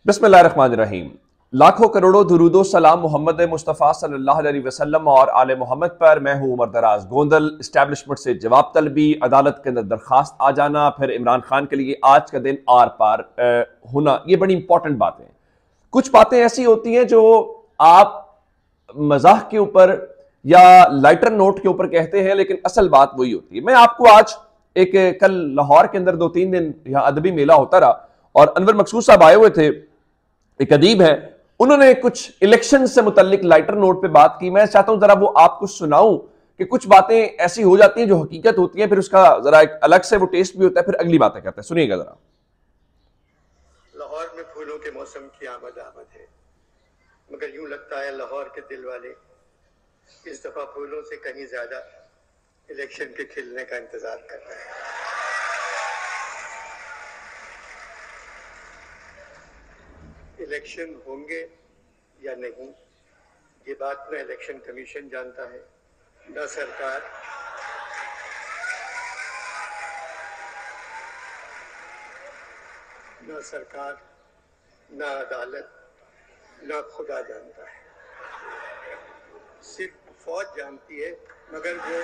बिस्मिल्लाहिर्रहमानिर्रहीम। लाखों करोड़ों दुरूदो सलाम मोहम्मद मुस्तफ़ा सल्लल्लाहु अलैहि वसल्लम और आले मोहम्मद पर। मैं हूं उमर दराज गोंदल। इस्टेब्लिशमेंट से जवाब तलबी, अदालत के अंदर दरखास्त आ जाना, फिर इमरान खान के लिए आज का दिन आर पार होना, ये बड़ी इंपॉर्टेंट बातें हैं। कुछ बातें ऐसी होती हैं जो आप मजाक के ऊपर या लाइटर नोट के ऊपर कहते हैं, लेकिन असल बात वही होती है। मैं आपको आज कल लाहौर के अंदर 2-3 दिन यहाँ अदबी मेला होता रहा और अनवर मकसूद साहब आए हुए थे, एक अदीब है, उन्होंने कुछ इलेक्शन से मुतल्लिक लाइटर नोट पे बात की। मैं चाहता हूं जरा वो आपको सुनाऊं कि कुछ बातें ऐसी हो जाती हैं जो हकीकत होती हैं, फिर उसका जरा एक अलग से वो टेस्ट भी होता है, फिर अगली बातें करते हैं। सुनिएगा जरा। लाहौर में फूलों के मौसम की आमद है, मगर यूं लगता है लाहौर के दिल वाले इस दफा फूलों से कहीं ज्यादा इलेक्शन के खिलने का इंतजार कर रहे हैं। इलेक्शन होंगे या नहीं, ये बात न इलेक्शन कमीशन जानता है, न सरकार, न अदालत, न खुदा जानता है। सिर्फ फौज जानती है, मगर वो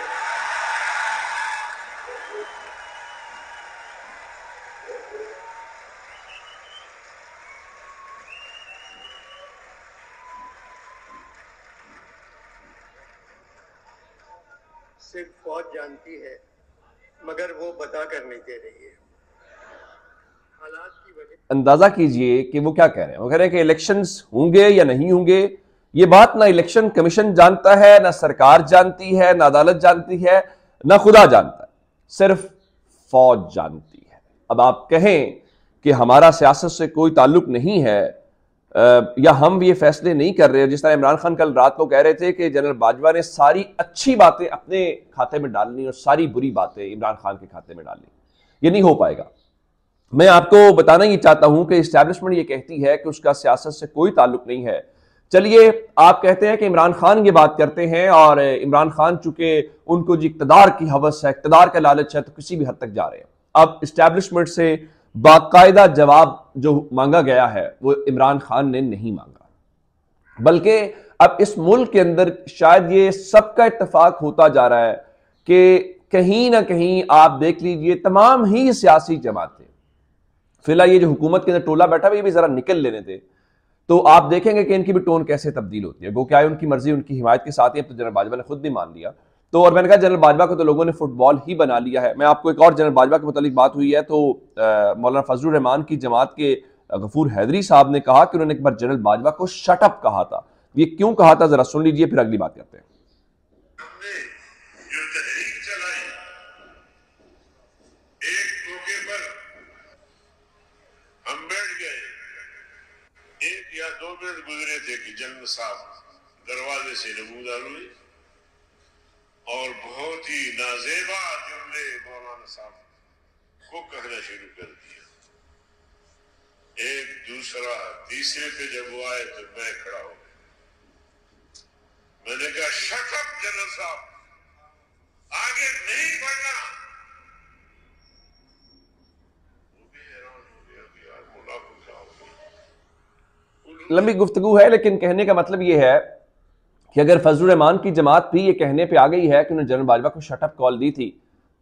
जानती है, मगर वो बता कर नहीं दे रही है। हालात की वजह अंदाजा कीजिए कि वो क्या कह रहे हैं। वो कह रहे हैं कि इलेक्शंस होंगे या नहीं होंगे, ये बात ना इलेक्शन कमीशन जानता है, ना सरकार जानती है, ना अदालत जानती है, ना खुदा जानता है, सिर्फ फौज जानती है। अब आप कहें कि हमारा सियासत से कोई ताल्लुक नहीं है या हम ये फैसले नहीं कर रहे। जिस तरह इमरान खान कल रात को कह रहे थे कि जनरल बाजवा ने सारी अच्छी बातें अपने खाते में डालनी और सारी बुरी बातें इमरान खान के खाते में डालनी, ये नहीं हो पाएगा। मैं आपको बताना ये चाहता हूं कि इस्टेब्लिशमेंट ये कहती है कि उसका सियासत से कोई ताल्लुक नहीं है। चलिए, आप कहते हैं कि इमरान खान ये बात करते हैं और इमरान खान चूंकि उनको जो इक्तदार की हवस है, इक्तदार का लालच है, तो किसी भी हद तक जा रहे हैं। अब इस्टेब्लिशमेंट से बाकायदा जवाब जो मांगा गया है वो इमरान खान ने नहीं मांगा, बल्कि अब इस मुल्क के अंदर शायद ये सबका इत्तेफाक होता जा रहा है कि कहीं ना कहीं आप देख लीजिए तमाम ही सियासी जमातें, फिलहाल ये जो हुकूमत के अंदर टोला बैठा हुआ, ये भी जरा निकल लेने थे तो आप देखेंगे कि इनकी भी टोन कैसे तब्दील होती है। वो क्या है, उनकी मर्जी उनकी हिमायत के साथ ही। अब तो जनरल बाजवा ने खुद भी मान लिया। तो और मैंने कहा जनरल बाजवा को तो लोगों ने फुटबॉल ही बना लिया है। मैं आपको एक और जनरल बाजवा के मुतालिक बात हुई है, तो मौलाना फजलुर रहमान की जमात के गफूर हैदरी साहब ने कहा कि उन्होंने एक बार जनरल बाजवा को शट अप कहा था। ये क्यों कहा था, जरा सुन लीजिए, फिर अगली बात करते हैं। गुजरे थे कि जनरल साहब दरवाजे से नमूदार हुए और बहुत ही नाजेबा जुमले मौलाना साहब को कहना शुरू कर दिया। एक दूसरा तीसरे पे जब वो आए तो मैं खड़ा हो गया। मैंने कहा शट अप जनरल साहब, आगे नहीं बढ़ना। वो भी हैरान हो गया कि यार मुला को क्या हो गया। लंबी गुफ्तगू है, लेकिन कहने का मतलब यह है कि अगर फजलुर रहमान की जमात भी ये कहने पे आ गई है कि उन्होंने जनरल बाजवा को शटअप कॉल दी थी,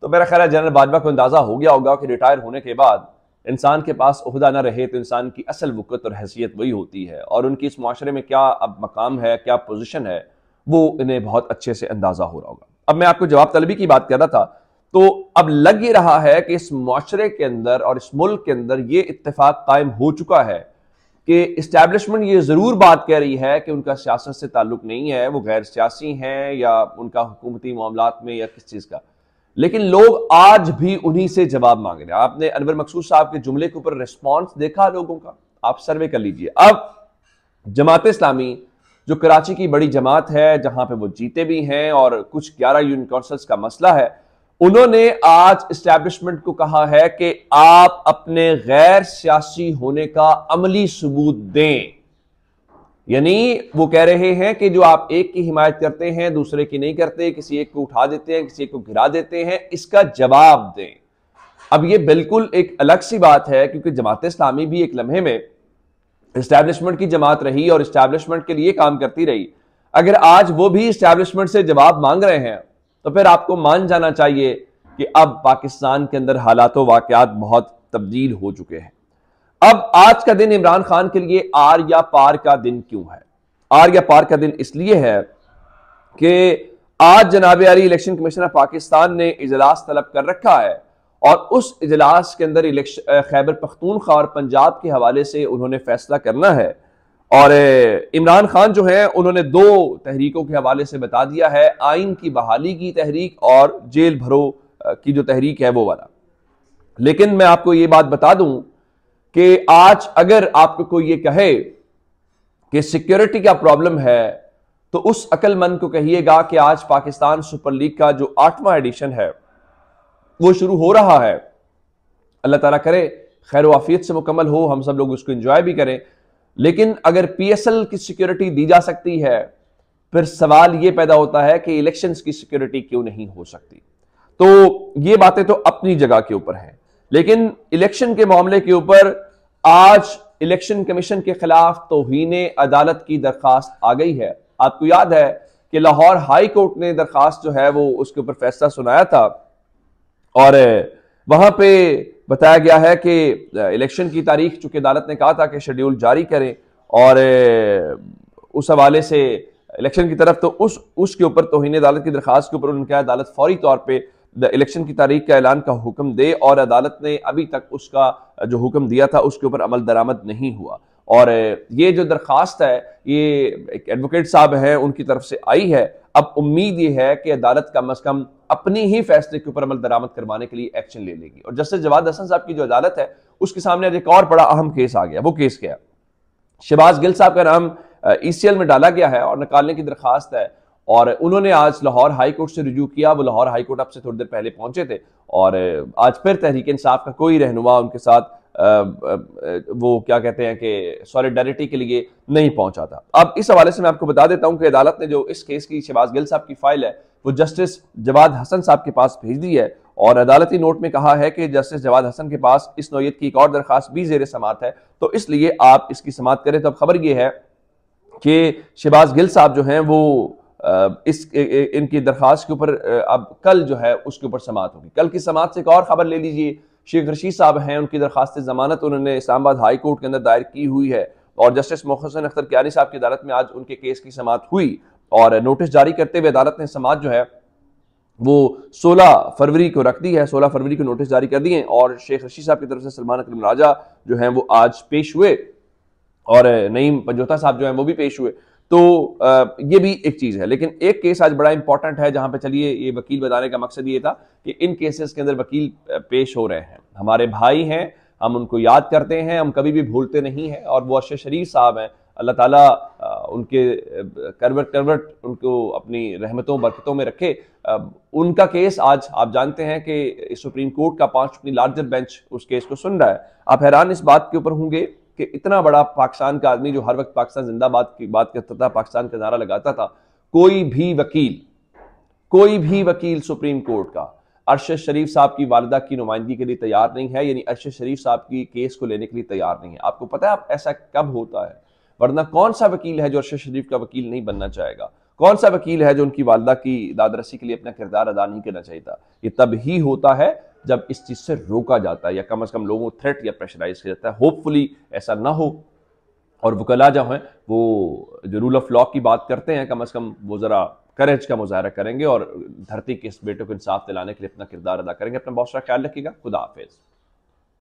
तो मेरा ख्याल है जनरल बाजवा को अंदाजा हो गया होगा कि रिटायर होने के बाद इंसान के पास ओहदा ना रहे तो इंसान की असल वक़्त और हैसियत वही होती है, और उनकी इस माशरे में क्या अब मकाम है, क्या पोजीशन है, वो इन्हें बहुत अच्छे से अंदाजा हो रहा होगा। अब मैं आपको जवाब तलबी की बात कर रहा था, तो अब लग ये रहा है कि इस माशरे के अंदर और इस मुल्क के अंदर ये इत्तेफाक कायम हो चुका है कि इस्टेब्लिशमेंट ये जरूर बात कह रही है कि उनका सियासत से ताल्लुक नहीं है, वो गैर सियासी हैं या उनका हुकूमती मामलात में या किस चीज का, लेकिन लोग आज भी उन्हीं से जवाब मांग रहे हैं। आपने अनवर मकसूद साहब के जुमले के ऊपर रिस्पॉन्स देखा लोगों का, आप सर्वे कर लीजिए। अब जमात इस्लामी जो कराची की बड़ी जमात है, जहां पे वो जीते भी हैं और कुछ 11 यूनियन काउंसिल्स का मसला है, उन्होंने आज इस्टेब्लिशमेंट को कहा है कि आप अपने गैर सियासी होने का अमली सबूत दें। यानी वो कह रहे हैं कि जो आप एक की हिमायत करते हैं दूसरे की नहीं करते, किसी एक को उठा देते हैं किसी एक को गिरा देते हैं, इसका जवाब दें। अब ये बिल्कुल एक अलग सी बात है, क्योंकि जमात इस्लामी भी एक लम्हे में इस्टेब्लिशमेंट की जमात रही और इस्टेब्लिशमेंट के लिए काम करती रही, अगर आज वो भी इस्टेब्लिशमेंट से जवाब मांग रहे हैं तो फिर आपको मान जाना चाहिए कि अब पाकिस्तान के अंदर हालात व वाकयात बहुत तब्दील हो चुके हैं। अब आज का दिन इमरान खान के लिए आर या पार का दिन क्यों है? आर या पार का दिन इसलिए है कि आज जनाब आली इलेक्शन कमीशन ऑफ पाकिस्तान ने इजलास तलब कर रखा है और उस इजलास के अंदर खैबर पख्तूनख्वा और पंजाब के हवाले से उन्होंने फैसला करना है। और इमरान खान जो है उन्होंने दो तहरीकों के हवाले से बता दिया है, आइन की बहाली की तहरीक और जेल भरो की जो तहरीक है वो वाला। लेकिन मैं आपको ये बात बता दूं कि आज अगर आपको कोई ये कहे कि सिक्योरिटी का प्रॉब्लम है तो उस अक्लमंद को कहिएगा कि आज पाकिस्तान सुपर लीग का जो 8वां एडिशन है वो शुरू हो रहा है। अल्लाह ताला करे खैर वाफियत से मुकम्मल हो, हम सब लोग उसको एंजॉय भी करें। लेकिन अगर PSL की सिक्योरिटी दी जा सकती है, फिर सवाल यह पैदा होता है कि इलेक्शंस की सिक्योरिटी क्यों नहीं हो सकती। तो ये बातें तो अपनी जगह के ऊपर हैं, लेकिन इलेक्शन के मामले के ऊपर आज इलेक्शन कमीशन के खिलाफ तौहीन अदालत की दरखास्त आ गई है। आपको याद है कि लाहौर हाई कोर्ट ने दरखास्त जो है वो उसके ऊपर फैसला सुनाया था और वहां पे बताया गया है कि इलेक्शन की तारीख, चूंकि अदालत ने कहा था कि शेड्यूल जारी करें और उस हवाले से इलेक्शन की तरफ, तो उसके ऊपर तौहीन अदालत की दरखास्त के ऊपर उन्होंने कहा अदालत फौरी तौर पे इलेक्शन की तारीख का ऐलान का हुक्म दे, और अदालत ने अभी तक उसका जो हुक्म दिया था उसके ऊपर अमल दरामद नहीं हुआ। और ये जो दरखास्त है ये एक एडवोकेट साहब हैं उनकी तरफ से आई है। अब उम्मीद ये है कि अदालत कम अज कम अपनी ही फैसले के ऊपर अमल दरामद करवाने के लिए एक्शन ले लेगी। और जस्टिस जवाद हसन साहब की जो अदालत है उसके सामने एक और बड़ा अहम केस आ गया। वो केस क्या है? शहबाज गिल साहब का नाम ECL में डाला गया है और निकालने की दरखास्त है, और उन्होंने आज लाहौर हाई कोर्ट से रिव्यू किया। वो लाहौर हाई कोर्ट अब से थोड़ी देर पहले पहुंचे थे और आज फिर तहरीक इंसाफ का कोई रहनुमा उनके साथ वो क्या कहते हैं कि सॉलिडारिटी के लिए नहीं पहुंचा था। अब इस हवाले से मैं आपको बता देता हूं कि अदालत ने जो इस केस की शहबाज गिल साहब की फाइल है वो जस्टिस जवाद हसन साहब के पास भेज दी है, और अदालती नोट में कहा है कि जस्टिस जवाद हसन के पास इस नौयत की एक और दरखास्त भी जेर समात है, तो इसलिए आप इसकी समात करें। तो अब खबर यह है कि शहबाज गिल साहब जो हैं वो इनकी दरखास्त के ऊपर अब कल जो है उसके ऊपर समात होगी। कल की समात से एक और खबर ले लीजिए, शेख रशीद साहब हैं, उनकी दरखास्त जमानत उन्होंने इस्लामाबाद हाई कोर्ट के अंदर दायर की हुई है, और जस्टिस मोहसिन अख्तर कियानी साहब की अदालत में आज उनके केस की समात हुई, और नोटिस जारी करते हुए अदालत ने समात जो है वो 16 फरवरी को रख दी है। 16 फरवरी को नोटिस जारी कर दिए, और शेख रशीद साहब की तरफ से सलमान अकरम राजा जो हैं वो आज पेश हुए, और नईम पंजोता साहब जो हैं वो भी पेश हुए। तो ये भी एक चीज है। लेकिन एक केस आज बड़ा इंपॉर्टेंट है जहां पे, चलिए ये वकील बताने का मकसद ये था कि इन केसेस के अंदर वकील पेश हो रहे हैं, हमारे भाई हैं, हम उनको याद करते हैं, हम कभी भी भूलते नहीं हैं, और वो अरशद शरीफ साहब हैं। अल्लाह ताला उनके करवट उनको अपनी रहमतों बरकतों में रखे। उनका केस आज आप जानते हैं कि सुप्रीम कोर्ट का 5 लार्जर बेंच उस केस को सुन रहा है। आप हैरान इस बात के ऊपर होंगे कि इतना बड़ा पाकिस्तान का आदमी जो हर वक्त पाकिस्तान जिंदाबाद की बात करता था, पाकिस्तान का नारा लगाता था, कोई भी वकील सुप्रीम कोर्ट का अरशद शरीफ साहब की वालिदा की नुमाइंदगी के लिए तैयार नहीं है, यानी अरशद शरीफ साहब की केस को लेने के लिए तैयार नहीं है। आपको पता है ऐसा कब होता है? वरना कौन सा वकील है जो अरशद शरीफ का वकील नहीं बनना चाहेगा? कौन सा वकील है जो उनकी वालिदा की दादरसी के लिए अपना किरदार अदा नहीं करना चाहता? ये तब ही होता है जब इस चीज से रोका जाता है, या कम से कम लोगों को थ्रेट या प्रेशराइज किया जाता है। होपफुली ऐसा ना हो, और वकला जो हैं वो जो रूल ऑफ लॉ की बात करते हैं, कम से कम वो जरा करेज का मुजाहरा करेंगे और धरती के इस बेटे को इंसाफ दिलाने के लिए अपना किरदार अदा करेंगे। अपना बहुत सारा ख्याल रखिएगा। खुदा हाफिज।